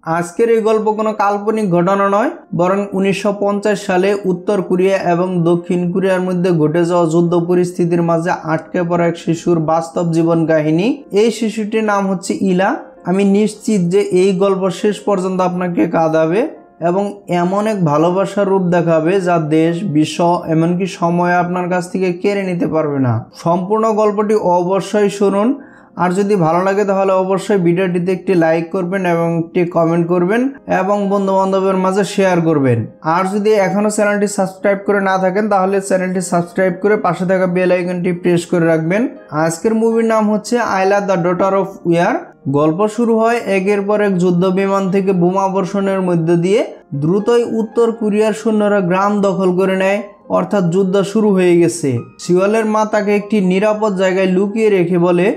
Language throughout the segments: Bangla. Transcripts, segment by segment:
আজকের এই গল্প কোনো কাল্পনিক ঘটনা নয়, বরং 1950 সালে উত্তর কোরিয়া এবং দক্ষিণ কোরিয়ার মধ্যে ঘটে যাওয়া যুদ্ধ পরিস্থিতির মাঝে আটকে পড়া এক শিশুর বাস্তব জীবন কাহিনী। এই শিশুটির নাম হচ্ছে ইলা। আমি নিশ্চিত যে এই গল্প শেষ পর্যন্ত আপনাকে কাঁদাবে এবং এমন এক ভালোবাসার রূপ দেখাবে যা দেশ, বিশ্ব, এমনকি সময় আপনার কাছ থেকে কেড়ে নিতে পারবে না। সম্পূর্ণ গল্পটি অবশ্যই শুনুন। আর যদি ভালো লাগে তাহলে অবশ্যই ভিডিওটিতে একটি লাইক করবেন এবং একটি কমেন্ট করবেন এবং বন্ধু বান্ধবের মাঝে শেয়ার করবেন। আর যদি এখনো চ্যানেলটি সাবস্ক্রাইব করে না থাকেন তাহলে চ্যানেলটি সাবস্ক্রাইব করে পাশে থাকা বেল আইকনটি প্রেস করে রাখবেন। আজকের মুভির নাম হচ্ছে আইলা দ্য ডটার অফ উইয়ার। গল্প শুরু হয় একের পর এক যুদ্ধ বিমান থেকে বোমা বর্ষণের মধ্য দিয়ে। দ্রুতই উত্তর কোরিয়ার সৈন্যরা গ্রাম দখল করে নেয়, অর্থাৎ যুদ্ধ শুরু হয়ে গেছে। সিওলের মা তাকে একটি নিরাপদ জায়গায় লুকিয়ে রেখে বলে,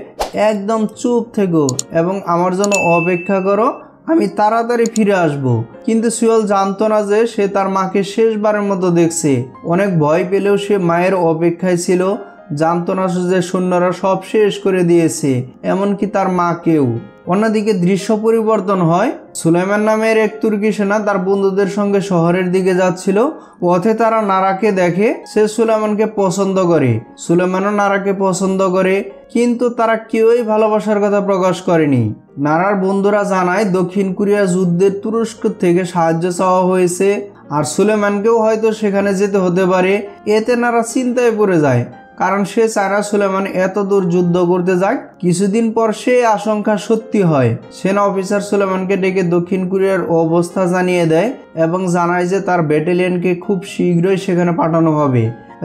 একদম চুপ থেকো এবং আমার জন্য অপেক্ষা করো, আমি তাড়াতাড়ি ফিরে আসব। কিন্তু সিওল জানতো না যে সে তার মাকে শেষবারের মতো দেখছে। অনেক ভয় পেলেও সে মায়ের অপেক্ষায় ছিল, জানতো না যে সৈন্যরা সব শেষ করে দিয়েছে, এমনকি তার মাকেও। অন্যদিকে দৃশ্য পরিবর্তন হয়। সুলাইমান নামের এক তুর্কি সেনা তার বন্ধুদের সঙ্গে শহরের দিকে যাচ্ছিল। পথে তারা নারাকে দেখে। সে সুলাইমানকে পছন্দ করে, সুলাইমানও নারাকে পছন্দ করে, কিন্তু তারা কেউই ভালোবাসার কথা প্রকাশ করেনি। নারার বন্ধুরা জানায় দক্ষিণ কোরিয়া যুদ্ধের তুরস্ক থেকে সাহায্য চাওয়া হয়েছে আর সুলাইমানকেও হয়তো সেখানে যেতে হতে পারে। এতে নারা চিন্তায় পড়ে যায়, কারণ সে চায় না সুলাইমান এত দূর যুদ্ধ করতে যাক। কিছুদিন পর সে আশঙ্কা সত্যি হয়। সেনা অফিসার সুলাইমানকে ডেকে দক্ষিণ কোরিয়ার অবস্থা জানিয়ে দেয় এবং জানায় যে তার ব্যাটালিয়নকে খুব শীঘ্রই সেখানে পাঠানো হবে।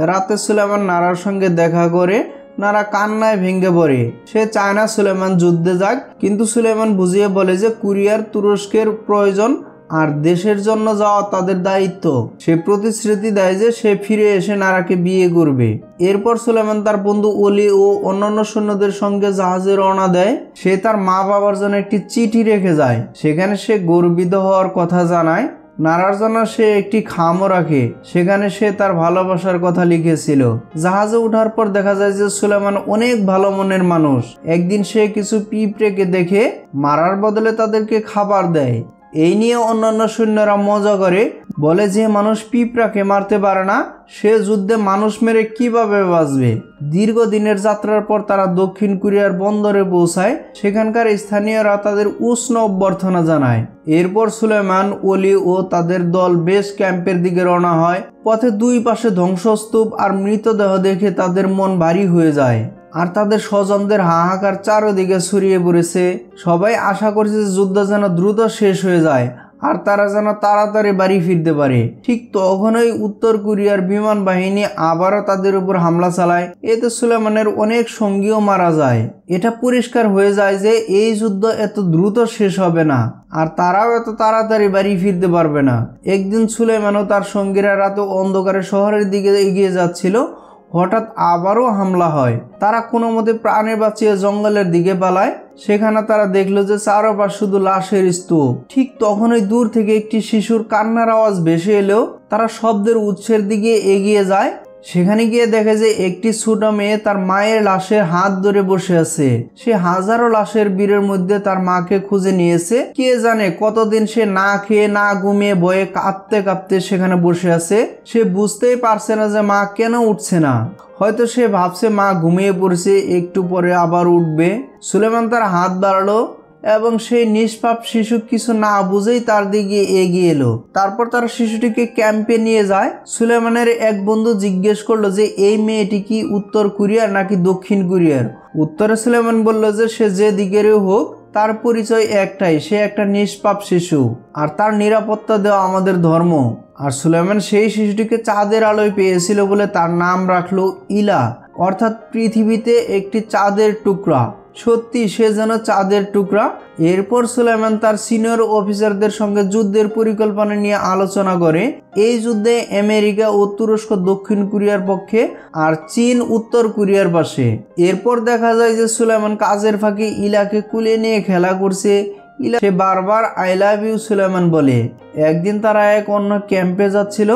রাতে সুলাইমান নারার সঙ্গে দেখা করে। নারা কান্নায় ভেঙে পড়ে। সে চায় না সুলাইমান যুদ্ধে যাক, কিন্তু সুলাইমান বুঝিয়ে বলে যে কোরিয়ার তুরস্কের প্রয়োজন আর দেশের জন্য যাওয়া তাদের দায়িত্ব। সে প্রতিশ্রুতি দেয় যে সে ফিরে এসে নারাকে বিয়ে করবে। এরপর সুলাইমান তার বন্ধু অলি ও অন্যান্য সৈন্যদের সঙ্গে জাহাজে রওনা দেয়। সে তার মা বাবার জন্য একটি চিঠি রেখে যায়। সেখানে সে গর্বিত হওয়ার কথা জানায়। নারার জন্য সে একটি খামও রাখে, সেখানে সে তার ভালোবাসার কথা লিখেছিল। জাহাজে ওঠার পর দেখা যায় যে সুলাইমান অনেক ভালো মনের মানুষ। একদিন সে কিছু পিঁপড়েকে দেখে মারার বদলে তাদেরকে খাবার দেয়। এই নিয়ে অন্যান্য সৈন্যরা মজা করে, বলে যে মানুষ পিঁপড়াকে মারতে পারে না, সে যুদ্ধে মানুষ মেরে কিভাবে বাঁচবে। দীর্ঘদিনের যাত্রার পর তারা দক্ষিণ কোরিয়ার বন্দরে পৌঁছায়। সেখানকার স্থানীয়রা তাদের উষ্ণ অভ্যর্থনা জানায়। এরপর সুলাইমান, অলি ও তাদের দল বেস ক্যাম্পের দিকে রওনা হয়। পথে দুই পাশে ধ্বংসস্তূপ আর মৃতদেহ দেখে তাদের মন ভারী হয়ে যায়। আর তাদের স্বজনদের হাহাকার চারদিকে ছড়িয়ে পড়েছে। সবাই আশা করছে যে যুদ্ধ যেন দ্রুত শেষ হয়ে যায় আর তারা যেন তাড়াতাড়ি বাড়ি ফিরতে পারে। ঠিক তখনই উত্তর কোরিয়ার বিমান বাহিনী আবারও তাদের উপর হামলা চালায়। এতে সুলাইমানের অনেক সঙ্গীও মারা যায়। এটা পরিষ্কার হয়ে যায় যে এই যুদ্ধ এত দ্রুত শেষ হবে না আর তারাও এত তাড়াতাড়ি বাড়ি ফিরতে পারবে না। একদিন সুলাইমান ও তার সঙ্গীরা রাতে অন্ধকারে শহরের দিকে এগিয়ে যাচ্ছিল। হঠাৎ আবারও হামলা হয়। তারা কোনো মতে প্রাণে বাঁচিয়ে জঙ্গলের দিকে পালায়। সেখানে তারা দেখলো যে চারপাশ শুধু লাশের স্তূপ। ঠিক তখনই দূর থেকে একটি শিশুর কান্নার আওয়াজ ভেসে এলো। তারা শব্দের উৎসের দিকে এগিয়ে যায়। সেখানে গিয়ে দেখে যে একটি ছোট মেয়ে তার মায়ের লাশের হাত ধরে বসে আছে। সে হাজারো লাশের ভিড়ের মধ্যে তার মাকে খুঁজে নিয়েছে। কে জানে কতদিন সে না খেয়ে না ঘুমিয়ে ভয়ে কাঁপতে কাঁপতে সেখানে বসে আছে। সে বুঝতেই পারছে না যে মা কেন উঠছে না। হয়তো সে ভাবছে মা ঘুমিয়ে পড়ছে, একটু পরে আবার উঠবে। সুলাইমান তার হাত বাড়ালো এবং সেই নিষ্পাপ শিশু কিছু না বুঝেই তার দিকে এগিয়ে এলো। তারপর তারা শিশুটিকে ক্যাম্পে নিয়ে যায়। সুলাইমানের এক বন্ধু জিজ্ঞেস করলো যে এই মেয়েটি কি উত্তর কোরিয়ার নাকি দক্ষিণ কোরিয়ার। উত্তরে সুলাইমান বলল যে সে যে দিকেরই হোক তার পরিচয় একটাই, সে একটা নিষ্পাপ শিশু আর তার নিরাপত্তা দেওয়া আমাদের ধর্ম। আর সুলাইমান সেই শিশুটিকে চাঁদের আলোয় পেয়েছিল বলে তার নাম রাখলো ইলা, অর্থাৎ পৃথিবীতে একটি চাঁদের টুকরা। সত্যি সে যেন চাঁদের টুকরা। এরপর সুলাইমান তার সিনিয়র অফিসারদের সঙ্গে যুদ্ধের পরিকল্পনা নিয়ে আলোচনা করে। এই যুদ্ধে আমেরিকা ও তুরস্ক দক্ষিণ কোরিয়ার পক্ষে আর চীন উত্তর কোরিয়ার পাশে। এরপর দেখা যায় যে সুলাইমান কাজের ফাঁকে ইলাকে কুলে নিয়ে খেলা করছে। ইলা সে বারবার আই লাভ ইউ সুলাইমান বলে। একদিন তারা এক অন্য ক্যাম্পে যাচ্ছিল।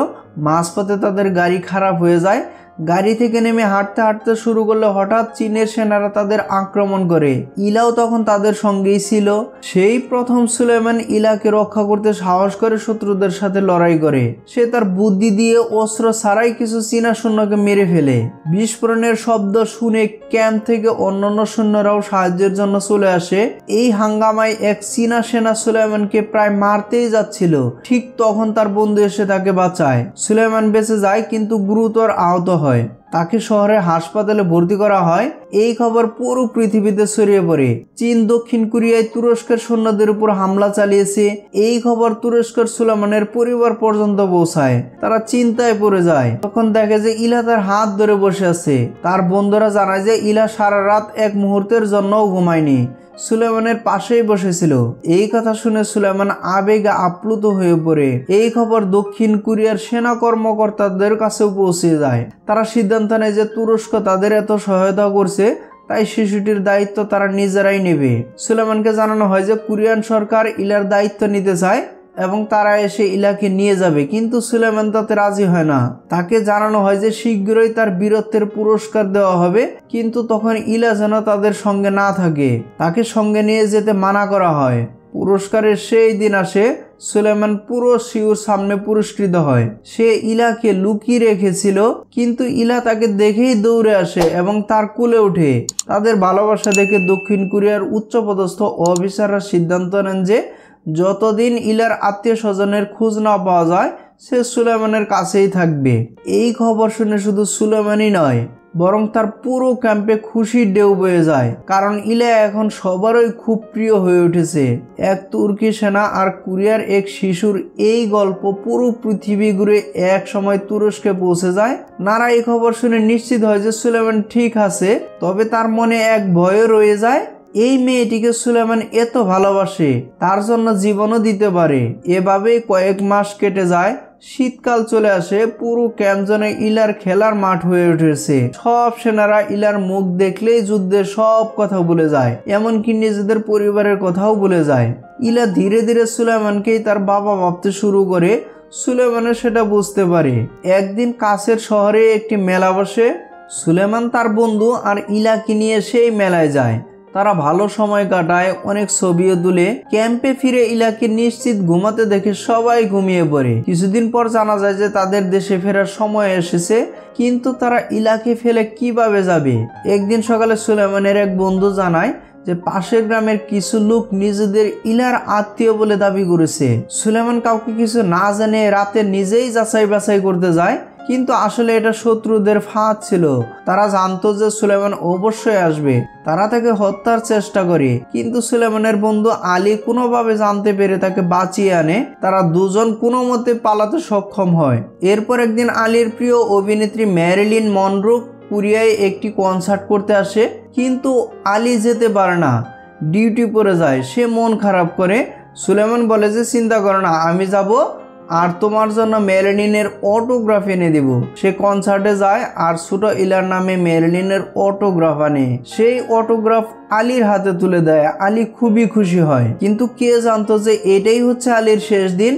মাঝপথে তাদের গাড়ি খারাপ হয়ে যায়। গাড়ি থেকে নেমে হাঁটতে হাঁটতে শুরু করলে হঠাৎ চীনের সেনারা তাদের আক্রমণ করে। ইলাও তখন তাদের সঙ্গেই ছিল। সেই প্রথম সুলাইমান ইলাকে রক্ষা করতে সাহস করে শত্রুদের সাথে লড়াই করে। সে তার বুদ্ধি দিয়ে অস্ত্র ছাড়াই কিছু চীনা সৈন্যকে মেরে ফেলে। বিস্ফোরণের শব্দ শুনে ক্যাম্প থেকে অন্যান্য সৈন্যরাও সাহায্যের জন্য চলে আসে। এই হাঙ্গামায় এক চীনা সেনা সুলাইমানকে প্রায় মারতেই যাচ্ছিল, ঠিক তখন তার বন্ধু এসে তাকে বাঁচায়। সুলাইমান বেঁচে যায় কিন্তু গুরুতর আহত হয়। তাকে শহরের হাসপাতালে ভর্তি করা হয়। এই খবর পুরো পৃথিবীতে ছড়িয়ে পড়ে। চীন দক্ষিণ কোরিয়ায় তুরস্কের সৈন্যদের উপর হামলা চালিয়েছে। এই খবর তুরস্কের সুলাইমানের পরিবার পর্যন্ত পৌঁছায়। তারা চিন্তায় পড়ে যায়। তখন দেখে যে ইলা তার হাত ধরে বসে আছে। তার বন্ধুরা জানায় যে ইলা সারা রাত এক মুহূর্তের জন্যও ঘুমায়নি, সুলাইমানের পাশেই বসেছিল। এই কথা শুনে সুলাইমান আবেগে আপ্লুত হয়ে পড়ে। এই খবর দক্ষিণ কোরিয়ার সেনা কর্মকর্তাদের কাছেও পৌঁছে যায়। তারা সিদ্ধান্ত নেয় যে তুরস্ক তাদের এত সহায়তা করছে, তাই শিশুটির দায়িত্ব তারা নিজেরাই নেবে। সুলাইমানকে জানানো হয় যে কোরিয়ান সরকার ইলার দায়িত্ব নিতে চায় এবং তারা এসে ইলাকে নিয়ে যাবে, কিন্তু সুলাইমান তাতে রাজি হয় না। তাকে জানানো হয় যে শীঘ্রই তার বীরত্বের পুরস্কার দেওয়া হবে, কিন্তু তখন ইলা যেন তাদের সঙ্গে না থাকে। তাকে সঙ্গে নিয়ে যেতে মানা করা হয়। পুরস্কারের সেই দিন আসে। সুলাইমান পুরো শিউর সামনে পুরস্কৃত হয়। সে ইলাকে লুকিয়ে রেখেছিল, কিন্তু ইলা তাকে দেখেই দৌড়ে আসে এবং তার কোলে ওঠে। তাদের ভালোবাসা দেখে দক্ষিণ কোরিয়ার উচ্চপদস্থ অফিসাররা সিদ্ধান্ত নেন যে যতদিন ইলার আত্মীয় স্বজনের খোঁজ না পাওয়া যায় সে সুলাইমানের কাছেই থাকবে। এই খবর শুনে শুধু সুলাইমানই নয়, বরং তার পুরো ক্যাম্পে খুশির ঢেউ বয়ে যায়, কারণ ইলা এখন সবারই খুব প্রিয় হয়ে উঠেছে। এক তুর্কি সেনা আর কোরিয়ার এক শিশুর এই গল্প পুরো পৃথিবী ঘুরে এক সময় তুরস্কে পৌঁছে যায়। নারা এই খবর শুনে নিশ্চিত হয় যে সুলাইমান ঠিক আছে, তবে তার মনে এক ভয়ও রয়ে যায়। এই মেয়েটিকে সুলাইমান এত ভালোবাসে, তার জন্য জীবনও দিতে পারে। এভাবেই কয়েক মাস কেটে যায়। শীতকাল চলে আসে। পুরো ক্যাম্প জনে ইলার খেলার মাঠ হয়ে উঠেছে। সব সেনারা ইলার মুখ দেখলেই যুদ্ধের সব কথা ভুলে যায়, এমনকি নিজেদের পরিবারের কথাও ভুলে যায়। ইলা ধীরে ধীরে সুলাইমানকেই তার বাবা ভাবতে শুরু করে। সুলাইমানও সেটা বুঝতে পারে। একদিন কাছের শহরে একটি মেলা বসে। সুলাইমান তার বন্ধু আর ইলাকে নিয়ে সেই মেলায় যায়। তারা ভালো সময় কাটায়, অনেক ছবিও তুলে। ক্যাম্পে ফিরে ইলাকে নিশ্চিত ঘুমাতে দেখে সবাই ঘুমিয়ে পড়ে। কিছুদিন পর জানা যায় যে তাদের দেশে ফেরার সময় এসেছে, কিন্তু তারা ইলাকে ফেলে কিভাবে যাবে। একদিন সকালে সুলাইমানের এক বন্ধু জানায় যে পাশের গ্রামের কিছু লোক নিজেদের ইলার আত্মীয় বলে দাবি করেছে। সুলাইমান কাউকে কিছু না জানে রাতে নিজেই যাচাই বাছাই করতে যায়, কিন্তু আসলে এটা শত্রুদের ফাঁদ ছিল। তারা জানতো যে সুলাইমান অবশ্যই আসবে। তারা তাকে হত্যার চেষ্টা করে, কিন্তু সুলাইমানের বন্ধু আলী কোনোভাবে জানতে পেরে তাকে বাঁচিয়ে আনে। তারা দুজন কোনো মতে পালাতে সক্ষম হয়। এরপর একদিন আলীর প্রিয় অভিনেত্রী ম্যারিলিন মনরো কোরিয়ায় একটি কনসার্ট করতে আসে, কিন্তু আলী যেতে পারে না, ডিউটি পড়ে যায়। সে মন খারাপ করে। সুলাইমান বলে যে চিন্তা করো না, আমি যাব আর তোমার জন্য ম্যারিলিনের অটোগ্রাফ এনে দিব। সে কনসার্টে যায় আর ছোট ইলার নামে ম্যারিলিনের অটোগ্রাফ আনে। সেই অটোগ্রাফ আলীর হাতে তুলে দেয়। আলী খুবই খুশি হয়, কিন্তু কে জানতো যে এটাই হচ্ছে আলীর শেষ দিন।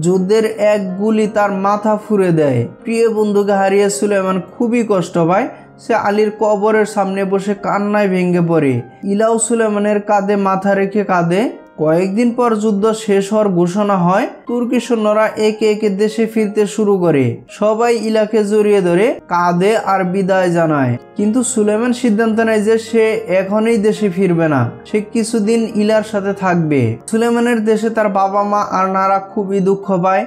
যুদ্ধের এক গুলি তার মাথা ফুঁড়ে দেয়। প্রিয় বন্ধুকে হারিয়ে সুলাইমান খুবই কষ্ট পায়। সে আলীর কবরের সামনে বসে কান্নায় ভেঙে পড়ে। ইলাও সুলাইমানের কাঁধে মাথা রেখে কাঁদে। কয়েকদিন পর যুদ্ধ শেষ হওয়ার ঘোষণা হয়। তুর্কি সৈন্যরা একে একে দেশে ফিরতে শুরু করে। সবাই ইলাকে জড়িয়ে ধরে কাঁদে আর বিদায় জানায়, কিন্তু সুলাইমান সিদ্ধান্ত নেয় যে সে এখনই দেশে ফিরবে না। সে কিছুদিন ইলার সাথে থাকবে। সুলাইমানের দেশে তার বাবা মা আর নারা খুবই দুঃখ পায়।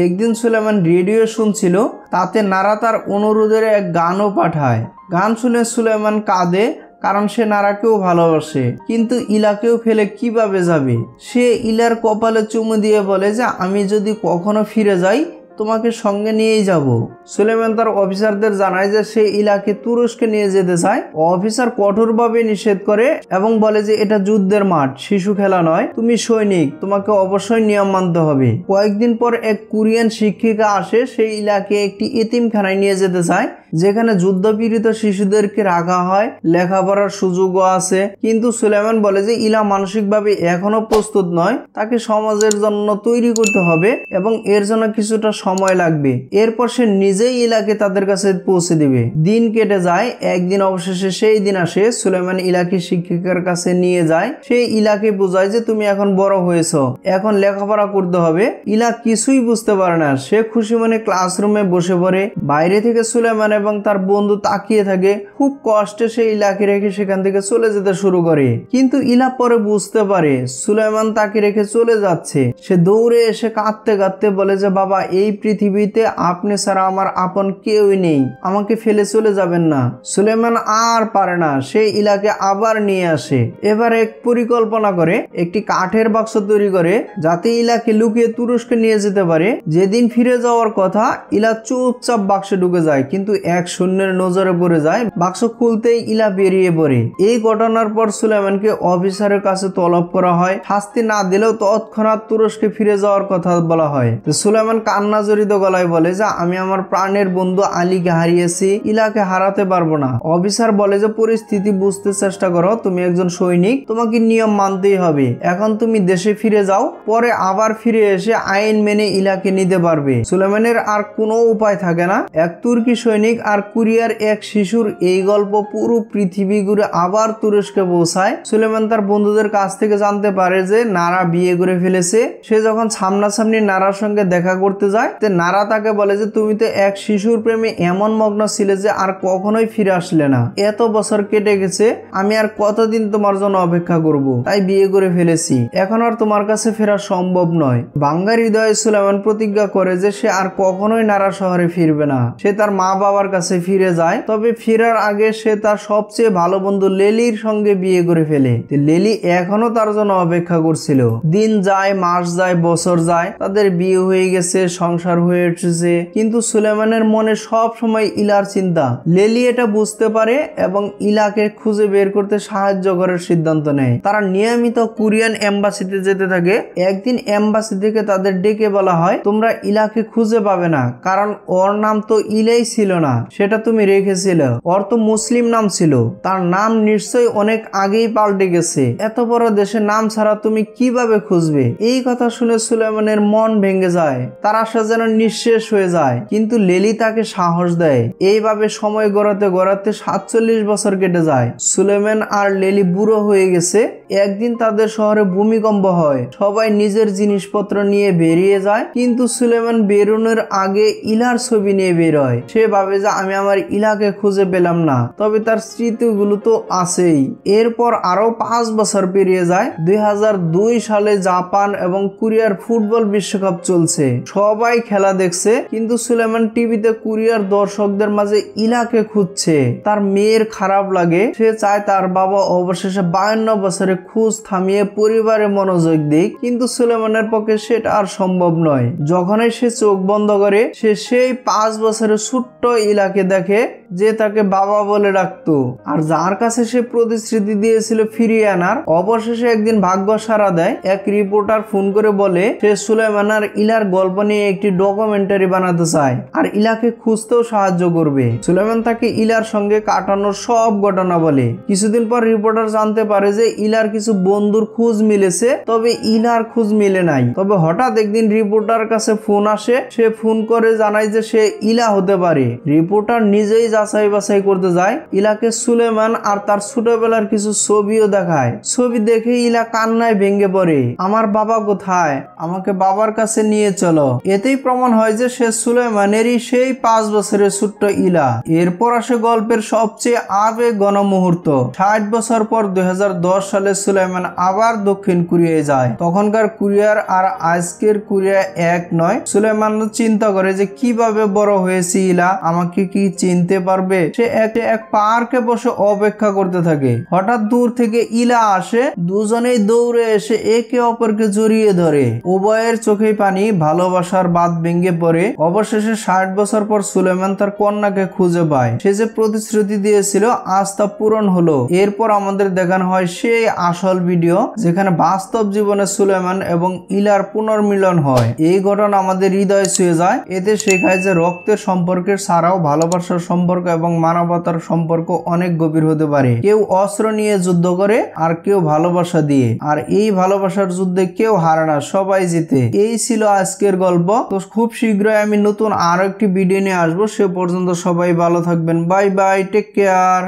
একদিন সুলাইমান রেডিও শুনছিল, তাতে নারা তার অনুরোধের এক গানও পাঠায়। গান শুনে সুলাইমান কাঁদে, কারণ সে নারাকেও ভালোবাসে, কিন্তু ইলাকেও ফেলে কিভাবে যাবে। সে ইলার কপালে চুমু দিয়ে বলে যে আমি যদি কখনো ফিরে যাই তোমাকে সঙ্গে নিয়েই যাব। সুলাইমান তার অফিসারদের জানায় যে সে ইলাকে তুরস্কে নিয়ে যেতে চায়। অফিসার কঠোরভাবে নিষেধ করে এবং বলে যে এটা যুদ্ধের মাঠ, শিশু খেলা নয়। তুমি সৈনিক, তোমাকে অবশ্যই নিয়ম মানতে হবে। কয়েকদিন পর এক কোরিয়ান শিক্ষিকা আসে। সেই ইলাকে একটি এতিমখানায় নিয়ে যেতে চায়, যেখানে যুদ্ধপীড়িত শিশুদেরকে রাখা হয়, লেখাপড়ার সুযোগও আছে। কিন্তু সুলাইমান বলে যে ইলা মানসিকভাবে এখনো প্রস্তুত নয়, তাকে সমাজের জন্য তৈরি করতে হবে এবং এর জন্য কিছুটা সময় লাগবে। এরপর সে নিজেই ইলাকে তাদের কাছে পৌঁছে দিবে। দিন কেটে যায়, একদিন অবশেষে সেই দিন আসে। সুলাইমান ইলাকে শিক্ষিকার কাছে নিয়ে যায়। সেই ইলাকে বোঝায় যে তুমি এখন বড় হয়েছো, এখন লেখাপড়া করতে হবে। ইলা কিছুই বুঝতে পারে না। সে খুশি মনে ক্লাসরুমে বসে পড়ে। বাইরে থেকে সুলাইমান এবং তার বন্ধু তাকিয়ে থাকে। খুব কষ্টে সে ইলাকে রেখে সেখান থেকে চলে যেতে শুরু করে। কিন্তু ইলা পরে বুঝতে পারে সুলাইমান তাকে রেখে চলে যাচ্ছে। সে দৌড়ে এসে কাঁদতে কাঁদতে বলে যে বাবা, এই পৃথিবীতে আপনি ছাড়া আমার আপন কেউই নেই, আমাকে ফেলে চলে যাবেন না। সুলাইমান আর পারে না, সে ইলাকে আবার নিয়ে আসে। এবার এক পরিকল্পনা করে একটি কাঠের বাক্স তৈরি করে যাতে ইলাকে লুকিয়ে তুরস্কে নিয়ে যেতে পারে। যেদিন ফিরে যাওয়ার কথা, ইলা চুপচাপ বাক্সে ঢুকে যায়, কিন্তু এক সৈন্যের নজরে পড়ে যায়। বাক্স খুলতেই ইলা বেরিয়ে পড়ে। এই ঘটনার পর সুলাইমানকে অফিসারের কাছে তলব করা হয়। শাস্তি না দিলেও তৎক্ষণাৎ তুরস্কে ফিরে যাওয়ার কথা বলা হয়। তো সুলাইমান কান্না জড়িত গলায় বলে যে আমি আমার প্রাণের বন্ধু আলীকে হারিয়েছি, ইলাকে হারাতে পারবো না। অফিসার বলে যে পরিস্থিতি বুঝতে চেষ্টা করো, তুমি একজন সৈনিক, তোমাকে নিয়ম মানতেই হবে। এখন তুমি দেশে ফিরে যাও, পরে আবার ফিরে এসে আইন মেনে ইলাকে নিতে পারবে। সুলাইমানের আর কোনো উপায় থাকে না। এক তুর্কি সৈনিক আর কুরিয়ার এক শিশুর এই গল্প পুরো পৃথিবী ঘুরে আবার তুরস্কে পৌঁছায়। সুলাইমান তার বন্ধুদের কাছ থেকে জানতে পারে যে নারা বিয়ে করে ফেলেছে। সে যখন সামনাসামনি নারার সঙ্গে দেখা করতে যায়, নারা তাকে বলে যে তুমি তো এক শিশুর প্রেমে এমন মগ্ন ছিলে যে আর কখনোই ফিরে আসলে না। এত বছর কেটে গেছে, আমি আর কতদিন তোমার জন্য অপেক্ষা করব, তাই বিয়ে করে ফেলেছি। এখন আর তোমার কাছে ফেরা সম্ভব নয়। ভাঙ্গা হৃদয়ে সুলাইমান প্রতিজ্ঞা করে যে সে আর কখনোই নারা শহরে ফিরবে না। সে তার মা বাবার কাছে ফিরে যায়। তবে ফেরার আগে সে তার সবচেয়ে ভালো বন্ধু লেলির সঙ্গে বিয়ে করে ফেলে। লেলি এখনো তার জন্য অপেক্ষা করছিল। দিন যায়, মাস যায়, বছর যায়, তাদের বিয়ে হয়ে গেছে, সংসার হয়ে উঠেছে। কিন্তু সুলাইমানের মনে সব সময় ইলার চিন্তা। লেলি এটা বুঝতে পারে এবং ইলাকে খুঁজে বের করতে সাহায্য করার সিদ্ধান্ত নেয়। তারা নিয়মিত কোরিয়ান এম্বাসিতে যেতে থাকে। একদিন এম্বাসি থেকে তাদের ডেকে বলা হয় তোমরা ইলাকে খুঁজে পাবে না, কারণ ওর নাম তো ইলাই ছিল না, সেটা তুমি রেখেছিল। ওর তো মুসলিম নাম ছিল, তার নাম নিশ্চয়ই অনেক আগেই পাল্টে গেছে। এত বড় দেশের নাম ছাড়া তুমি কিভাবে খুঁজবে? এই কথা শুনে সুলাইমানের মন ভেঙে যায়, তার আশা যেন নিঃশেষ হয়ে যায়। কিন্তু লেলি তাকে সাহস দেয়। এইভাবে সময় গড়াতে গড়াতে 47 বছর কেটে যায়। সুলাইমান আর লেলি বুড়ো হয়ে গেছে। একদিন তাদের শহরে ভূমিকম্প হয়। সবাই নিজের জিনিসপত্র নিয়ে বেরিয়ে যায়, কিন্তু সুলাইমান বেরোনোর আগে ইলার ছবি নিয়ে বের হয়। সে ভাবে যে আমি আমার ইলাকে খুঁজে পেলাম না, তবে তার স্মৃতিগুলো তো আছেই। এরপর আরো 5 বছর পেরিয়ে যায়। 2002 সালে জাপান এবং কোরিয়ার ফুটবল বিশ্বকাপ চলছে। সবাই খেলা দেখছে, কিন্তু সুলাইমান টিভিতে কোরিয়ার দর্শকদের মাঝে ইলাকে খুঁজছে। তার মেয়ের খারাপ লাগে। সে চায় তার বাবা অবশেষে 52 বছরে খোঁজ থামিয়ে পরিবারে মনোযোগ দিক, কিন্তু সুলাইমানের পক্ষে সেটা আর সম্ভব নয়। যখনই সে চোখ বন্ধ করে, সে সেই 5 বছরের ছোট্ট ইলাকে দেখে, যে তাকে বাবা বলে ডাকতো আর যার কাছে সে প্রতিশ্রুতি দিয়েছিল ফিরিয়ে আনার। অবশেষে একদিন ভাগ্য সাড়া দেয়। এক রিপোর্টার ফোন করে বলে সে সুলাইমান আর ইলার গল্প নিয়ে একটি ডকুমেন্টারি বানাতে চায় আর ইলাকে খুঁজতেও সাহায্য করবে। সুলাইমান তাকে ইলার সঙ্গে কাটানোর সব ঘটনা বলে। কিছুদিন পর রিপোর্টার জানতে পারে যে ইলার কিছু বন্ধুর খোঁজ মিলেছে, তবে ইলার খোঁজ মিলে নাই। তবে হঠাৎ একদিন রিপোর্টার কাছে ফোন আসে। সে ফোন করে জানায় যে সে ইলা হতে পারে। রিপোর্টার নিজেই যাচাই বাছাই করতে যায়। ইলাকে সুলাইমান আর তার ছোটবেলার কিছু ছবিও দেখায়। ছবি দেখে ইলা কান্নায় ভেঙে পড়ে। আমার বাবা কোথায়? আমাকে বাবার কাছে নিয়ে চলো। এতেই প্রমাণ হয় যে সে সুলাইমানেরই সেই 5 বছরের ছোট্ট ইলা। এরপর আসে গল্পের সবচেয়ে আবেগঘন মুহূর্ত। 60 বছর পর 2010 সালে সুলাইমান আবার দক্ষিণ কোরিয়ায় যায়। তখনকার কোরিয়ার আর আজকের কোরিয়া এক নয়। সুলাইমান চিন্তা করে যে কিভাবে বড় হয়েছে ইলা, আমাকে কি চিনতে পারবে? সে এক পার্কে বসে অপেক্ষা করতে থাকে। হঠাৎ দূর থেকে ইলা আসে। দুজনেই দৌড়ে এসে একে অপরকে জড়িয়ে ধরে। উভয়ের চোখে পানি, ভালোবাসার বাঁধ ভেঙে পড়ে। অবশেষে 60 বছর পর সুলাইমান তার কন্যাকে খুঁজে পায়। সে যে প্রতিশ্রুতি দিয়েছিল আজ তা পূরণ হলো। এরপর আমাদের দেখানো হয় সেই আসল ভিডিও, যেখানে বাস্তব জীবনে সুলাইমান এবং ইলার পুনর্মিলন হয়। এই ঘটনা আমাদের হৃদয় ছুঁয়ে যায়। এতে শেখায় যে রক্তের সম্পর্কের ছাড়াও ভালোবাসার সম্পর্ক সম্পর্ক এবং মানবতার সম্পর্ক অনেক গভীর হতে পারে। কেউ অস্ত্র নিয়ে যুদ্ধ করে আর কেউ ভালোবাসা দিয়ে, আর এই ভালোবাসার যুদ্ধে কেউ হারে না, সবাই জিতে। এই ছিল আজকের গল্প। তো খুব শীঘ্রই আমি নতুন আরো একটি ভিডিও নিয়ে আসবো। সে পর্যন্ত সবাই ভালো থাকবেন। Bye bye, take care.